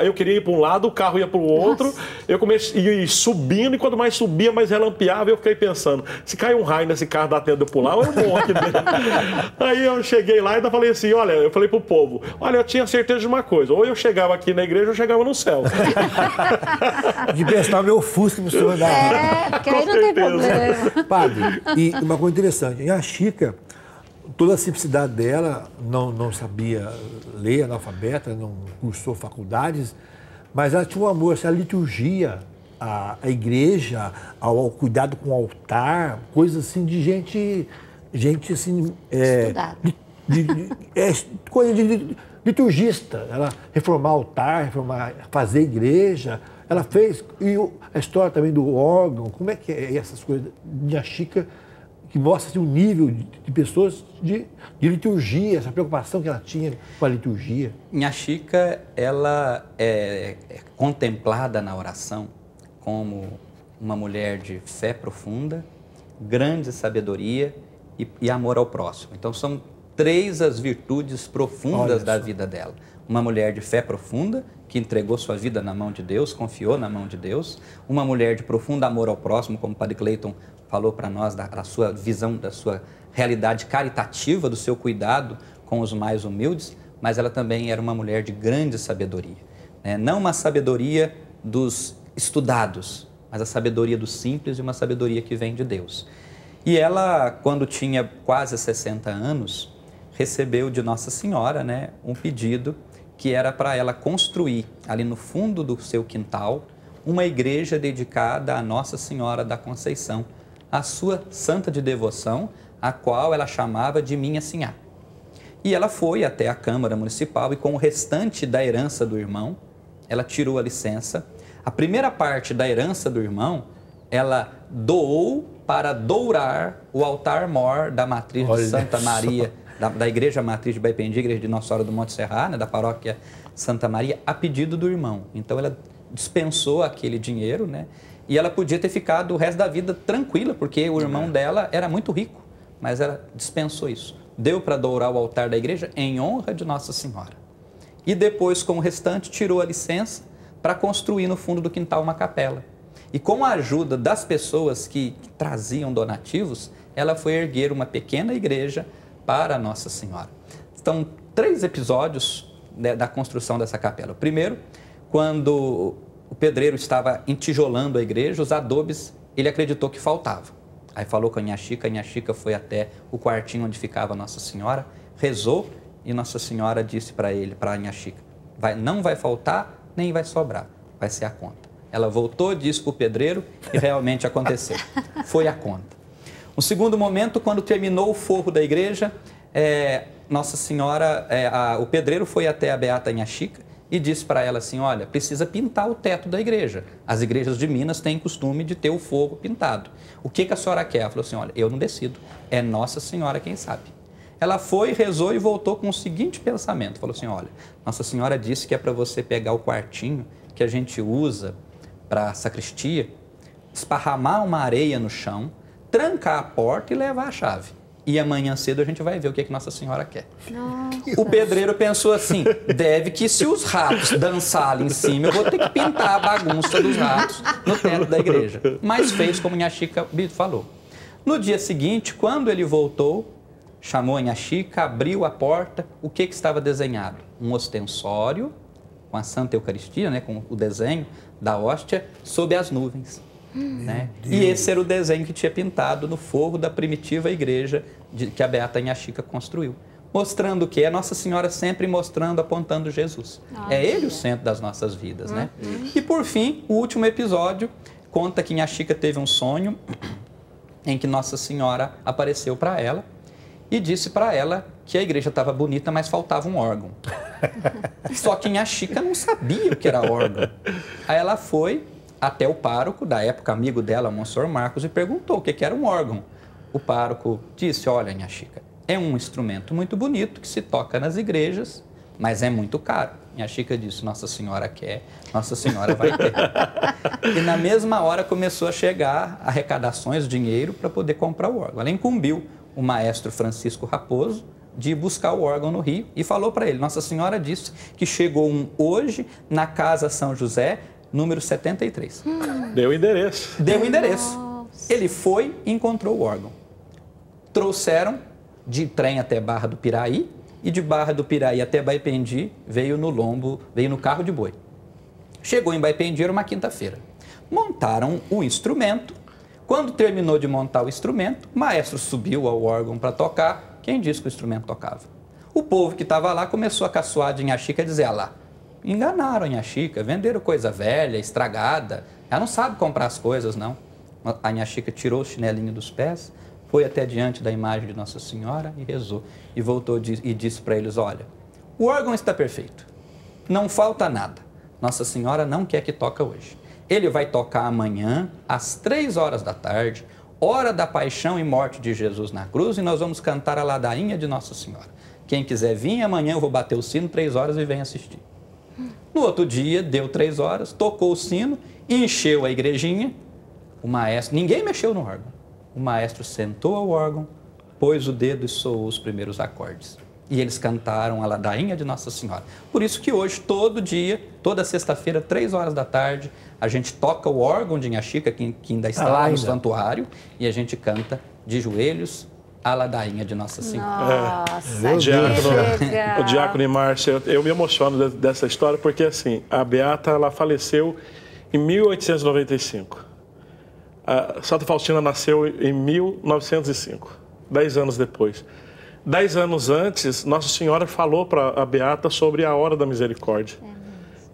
eu queria ir para um lado, o carro ia para o outro. Nossa. Eu comecei a ir subindo, e quanto mais subia, mais relampeava, eu fiquei pensando, se cai um raio nesse carro, dá tempo de eu pular, ou eu morro aqui dentro. Aí eu cheguei lá e ainda falei assim, olha, eu falei pro povo, olha, eu tinha certeza de uma coisa, ou eu chegava aqui na igreja, ou eu chegava no céu. De prestar meu Fusca no senhor da... Porque aí não tem problema. Padre, e uma coisa interessante, a Chica, toda a simplicidade dela, não sabia ler, analfabeta, não cursou faculdades, mas ela tinha um amor, a liturgia, a igreja, ao cuidado com o altar, coisas assim de gente assim... coisa de liturgista. Ela reformar altar, fazer igreja. Ela fez, e a história também do órgão, como é que é essas coisas de Inhaxica, que mostra assim, o nível de pessoas de liturgia, essa preocupação que ela tinha com a liturgia. Inhaxica, ela é contemplada na oração como uma mulher de fé profunda, grande sabedoria e amor ao próximo. Então são 3 as virtudes profundas da vida dela. Uma mulher de fé profunda, que entregou sua vida na mão de Deus, confiou na mão de Deus. Uma mulher de profundo amor ao próximo, como o Padre Cleiton falou para nós, da sua visão, da sua realidade caritativa, do seu cuidado com os mais humildes, mas ela também era uma mulher de grande sabedoria. Né? Não uma sabedoria dos estudados, mas a sabedoria do simples e uma sabedoria que vem de Deus. E ela, quando tinha quase 60 anos, recebeu de Nossa Senhora, né, um pedido que era para ela construir, ali no fundo do seu quintal, uma igreja dedicada a Nossa Senhora da Conceição, a sua santa de devoção, a qual ela chamava de Minha Sinhá. E ela foi até a Câmara Municipal e, com o restante da herança do irmão, ela tirou a licença. A primeira parte da herança do irmão, ela doou para dourar o altar-mor da matriz de Santa Maria, da Igreja Matriz de Baipendi, Igreja de Nossa Senhora do Monte Serra, né, da paróquia Santa Maria, a pedido do irmão. Então ela dispensou aquele dinheiro, né, e ela podia ter ficado o resto da vida tranquila, porque o irmão dela era muito rico, mas ela dispensou isso. Deu para dourar o altar da igreja em honra de Nossa Senhora. E depois, com o restante, tirou a licença para construir no fundo do quintal uma capela. E com a ajuda das pessoas que traziam donativos, ela foi erguer uma pequena igreja para Nossa Senhora. Então, 3 episódios, né, da construção dessa capela. O primeiro, quando o pedreiro estava entijolando a igreja, os adobes, ele acreditou que faltava. Aí falou com a Inhaxica foi até o quartinho onde ficava Nossa Senhora, rezou e Nossa Senhora disse para ele, para a Inhaxica, não vai faltar nem vai sobrar, vai ser a conta. Ela voltou, disse para o pedreiro e realmente aconteceu. Foi a conta. No segundo momento, quando terminou o forro da igreja, Nossa Senhora, o pedreiro foi até a Beata Inhaxica e disse para ela assim, olha, precisa pintar o teto da igreja. As igrejas de Minas têm costume de ter o forro pintado. O que a senhora quer? Ela falou assim, olha, eu não decido, é Nossa Senhora quem sabe. Ela foi, rezou e voltou com o seguinte pensamento, falou assim, olha, Nossa Senhora disse que é para você pegar o quartinho que a gente usa para a sacristia, esparramar uma areia no chão, trancar a porta e levar a chave. e amanhã cedo a gente vai ver o que Nossa Senhora quer. Nossa. O pedreiro pensou assim, deve que se os ratos dançarem ali em cima, eu vou ter que pintar a bagunça dos ratos no teto da igreja. Mas fez como Nha Chica falou. No dia seguinte, quando ele voltou, chamou a Nha Chica, abriu a porta, o que estava desenhado? Um ostensório com a Santa Eucaristia, né, com o desenho da hóstia, sob as nuvens. Né? E esse era o desenho que tinha pintado no forro da primitiva igreja que a Beata Nha Chica construiu. Mostrando o que? É Nossa Senhora sempre mostrando, apontando Jesus. É Ele o centro das nossas vidas, né? E por fim, o último episódio conta que Nha Chica teve um sonho em que Nossa Senhora apareceu para ela e disse para ela que a igreja estava bonita, mas faltava um órgão. Só que Nha Chica não sabia o que era órgão. Aí ela foi até o pároco, da época amigo dela, Monsenhor Marcos, e perguntou o que era um órgão. O pároco disse, olha, Nha Chica, é um instrumento muito bonito que se toca nas igrejas, mas é muito caro. Nha Chica disse, Nossa Senhora quer, Nossa Senhora vai ter. E na mesma hora começou a chegar arrecadações, dinheiro, para poder comprar o órgão. Ela incumbiu o maestro Francisco Raposo de buscar o órgão no Rio e falou para ele, Nossa Senhora disse que chegou um hoje na Casa São José, número 73. Deu o endereço. Deu o endereço. Ele foi e encontrou o órgão. Trouxeram de trem até Barra do Piraí e de Barra do Piraí até Baipendi, veio no carro de boi. Chegou em Baipendi, era uma quinta-feira. Montaram o instrumento. Quando terminou de montar o instrumento, o maestro subiu ao órgão para tocar. Quem disse que o instrumento tocava? O povo que estava lá começou a caçoar de Nha Chica e dizer, lá, enganaram a Nha Chica, venderam coisa velha, estragada. Ela não sabe comprar as coisas, não. A Nha Chica tirou o chinelinho dos pés, foi até diante da imagem de Nossa Senhora e rezou. E voltou e disse para eles, olha, o órgão está perfeito, não falta nada. Nossa Senhora não quer que toque hoje. Ele vai tocar amanhã, às 3 horas da tarde, hora da paixão e morte de Jesus na cruz, e nós vamos cantar a ladainha de Nossa Senhora. Quem quiser vir, amanhã eu vou bater o sino 3 horas e vem assistir. No outro dia, deu 3 horas, tocou o sino, encheu a igrejinha, o maestro, ninguém mexeu no órgão. O maestro sentou ao órgão, pôs o dedo e soou os primeiros acordes. E eles cantaram a ladainha de Nossa Senhora. Por isso que hoje, todo dia, toda sexta-feira, 3 horas da tarde, a gente toca o órgão de Nha Chica, que ainda está lá no santuário, e a gente canta de joelhos a ladainha de Nossa Senhora. Nossa, O diácono e Márcia, eu me emociono dessa história porque, assim, a Beata, ela faleceu em 1895. A Santa Faustina nasceu em 1905, 10 anos depois. 10 anos antes, Nossa Senhora falou para a Beata sobre a hora da misericórdia.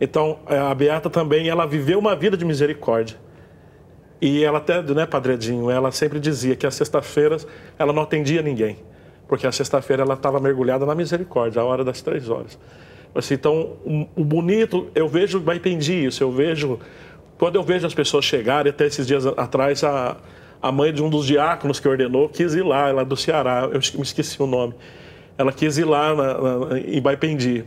Então, a Beata também, ela viveu uma vida de misericórdia. E ela até, né, Padre Edinho, ela sempre dizia que às sextas-feiras ela não atendia ninguém, porque a sexta-feira ela estava mergulhada na misericórdia, a hora das 3 horas. Assim, então, o bonito, eu vejo, vai pedir isso, quando eu vejo as pessoas chegarem, até esses dias atrás, a mãe de um dos diáconos que ordenou quis ir lá, ela é do Ceará, eu me esqueci o nome, ela quis ir lá em Baipendi.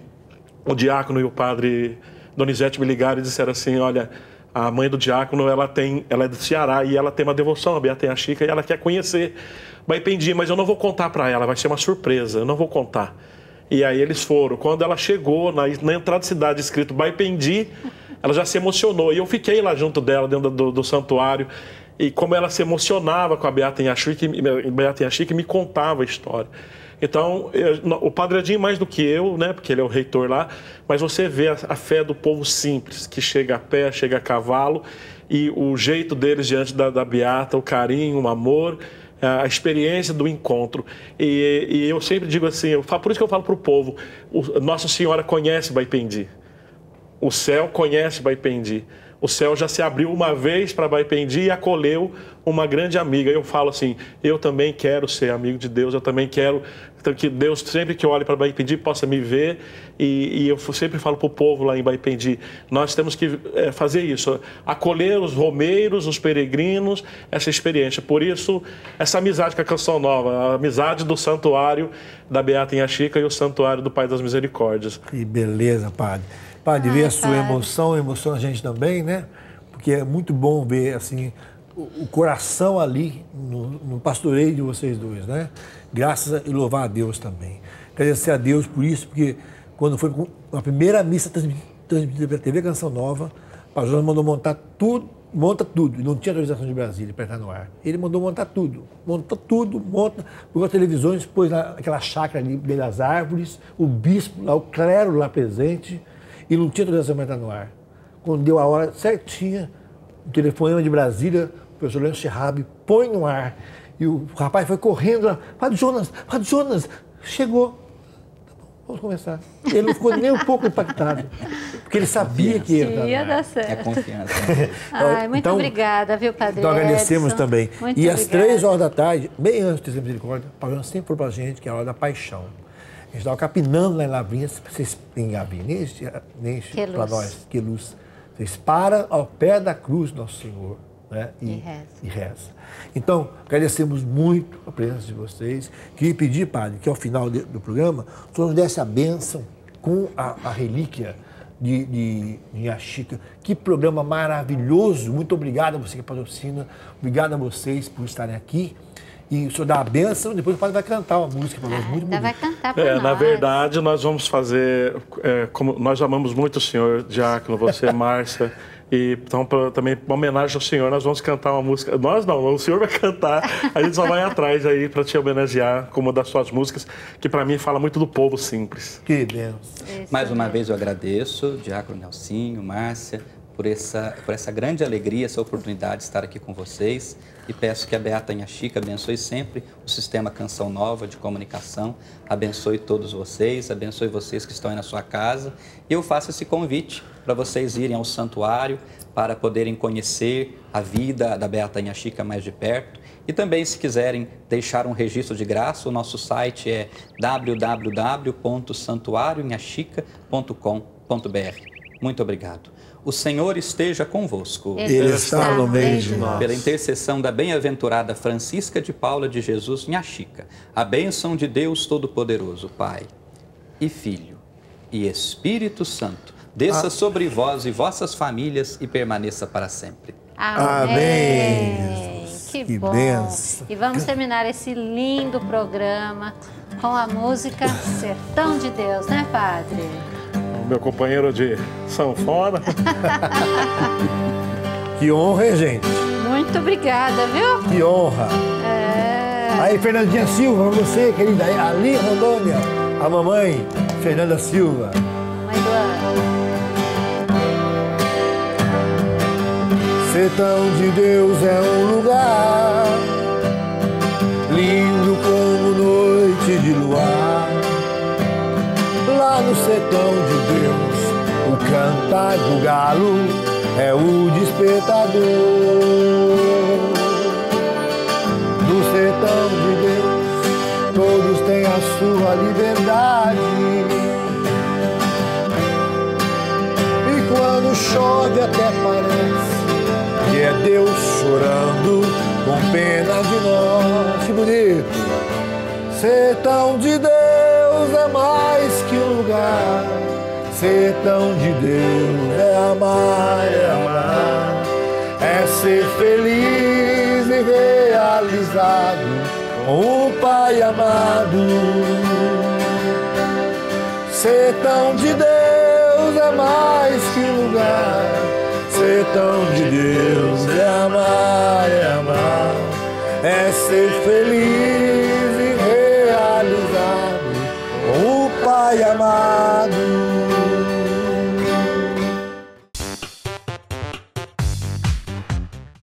O diácono e o padre Donizete me ligaram e disseram assim, olha, a mãe do diácono, ela é do Ceará e ela tem uma devoção a Beata Nha Chica e ela quer conhecer Baipendi, mas eu não vou contar para ela, vai ser uma surpresa, eu não vou contar. E aí eles foram. Quando ela chegou na entrada da cidade escrito Baipendi, ela já se emocionou. E eu fiquei lá junto dela, dentro do santuário. E como ela se emocionava com a Beata Nha Chica, me contava a história. Então, o Padre Edinho mais do que eu, né, porque ele é o reitor lá, mas você vê a fé do povo simples, que chega a pé, chega a cavalo, e o jeito deles diante da Beata, o carinho, o amor, a experiência do encontro. E eu sempre digo assim, por isso que eu falo para o povo, Nossa Senhora conhece Baipendi, o céu conhece Baipendi. O céu já se abriu uma vez para Baipendi e acolheu uma grande amiga. Eu falo assim, eu também quero ser amigo de Deus, eu também quero que Deus, sempre que eu olhe para Baipendi, possa me ver. E eu sempre falo para o povo lá em Baipendi, nós temos que fazer isso, acolher os romeiros, os peregrinos, essa experiência. Por isso, essa amizade com a Canção Nova, a amizade do santuário da Beata Nha Chica e o santuário do Pai das Misericórdias. Que beleza, padre. Padre, ver a sua emoção emociona a gente também, né? Porque é muito bom ver, assim, o coração ali no pastoreio de vocês dois, né? Graças e louvar a Deus também. Agradecer a Deus por isso, porque quando foi a primeira missa transmitida pela TV Canção Nova, o pastor Jonas mandou montar tudo, monta tudo, e não tinha autorização de Brasília para estar no ar. Ele mandou montar tudo, pegou as televisões, pôs naquela chácara ali, meio das árvores, o bispo lá, o clero lá presente, e não tinha autorização para estar no ar. Quando deu a hora certinha, o telefonema de Brasília, o professor Leandro Schirrabi põe no ar, e o rapaz foi correndo lá, Padre Jonas, chegou. Vamos começar. Ele não ficou nem um pouco impactado, porque ele sabia que ia dar certo. É confiança. Ai, muito obrigada, viu, Padre Então agradecemos Edson. também. Muito e às obrigada. 3 horas da tarde, bem antes do Terceira Misericórdia, o Padre sempre falou pra gente que é a hora da paixão. A gente estava capinando lá em Lavrinhas, vocês em Gabi, nem para nós, que luz. Vocês param ao pé da cruz do Nosso Senhor, né? E reza. Então, agradecemos muito a presença de vocês. Queria pedir, Padre, que ao final do programa, o senhor nos desse a bênção com a relíquia de Inhaxica. Que programa maravilhoso. Muito obrigado a você que patrocina. Obrigado a vocês por estarem aqui. E o senhor dá a bênção, depois o padre vai cantar uma música para nós muito bonita. Vai cantar para nós. Na verdade, nós vamos fazer, como nós amamos muito o senhor, Diácono, você, Márcia, e então, também, uma homenagem ao senhor, nós vamos cantar uma música. Nós não, o senhor vai cantar, a gente só vai atrás aí para te homenagear com uma das suas músicas, que para mim fala muito do povo simples. Que Deus. Mais uma vez eu agradeço, Diácono Nelsinho, Márcia, por essa grande alegria, essa oportunidade de estar aqui com vocês. E peço que a Beata Inhaxica abençoe sempre o Sistema Canção Nova de comunicação, abençoe todos vocês, abençoe vocês que estão aí na sua casa. E eu faço esse convite para vocês irem ao santuário para poderem conhecer a vida da Beata Inhaxica mais de perto. E também, se quiserem deixar um registro de graça, o nosso site é www.santuarioinhaxica.com.br. Muito obrigado. O Senhor esteja convosco. Ele está no meio de nós. Pela intercessão da bem-aventurada Francisca de Paula de Jesus Inhaxica, a bênção de Deus Todo-Poderoso, Pai e Filho e Espírito Santo, desça sobre vós e vossas famílias e permaneça para sempre. Amém. Que bom. Benção. E vamos terminar esse lindo programa com a música Sertão de Deus, né, Padre? Meu companheiro de sanfona. Que honra, hein, gente? Muito obrigada, viu? Que honra. Aí, Fernandinha Silva, você, querida, ali em Rondônia, a mamãe, Fernanda Silva. Mãe do ano. Sertão de Deus é um lugar lindo como noite de luar. Lá no sertão de Deus, o cantar do galo é o despertador. No sertão de Deus, todos têm a sua liberdade. E quando chove até parece que é Deus chorando com pena de nós. Que bonito! Sertão de Deus é mais que um lugar. Sertão de Deus é amar, é ser feliz e realizado com o Pai amado. Sertão de Deus é mais que um lugar. Sertão de Deus é amar, é ser feliz e realizado com o Pai amado.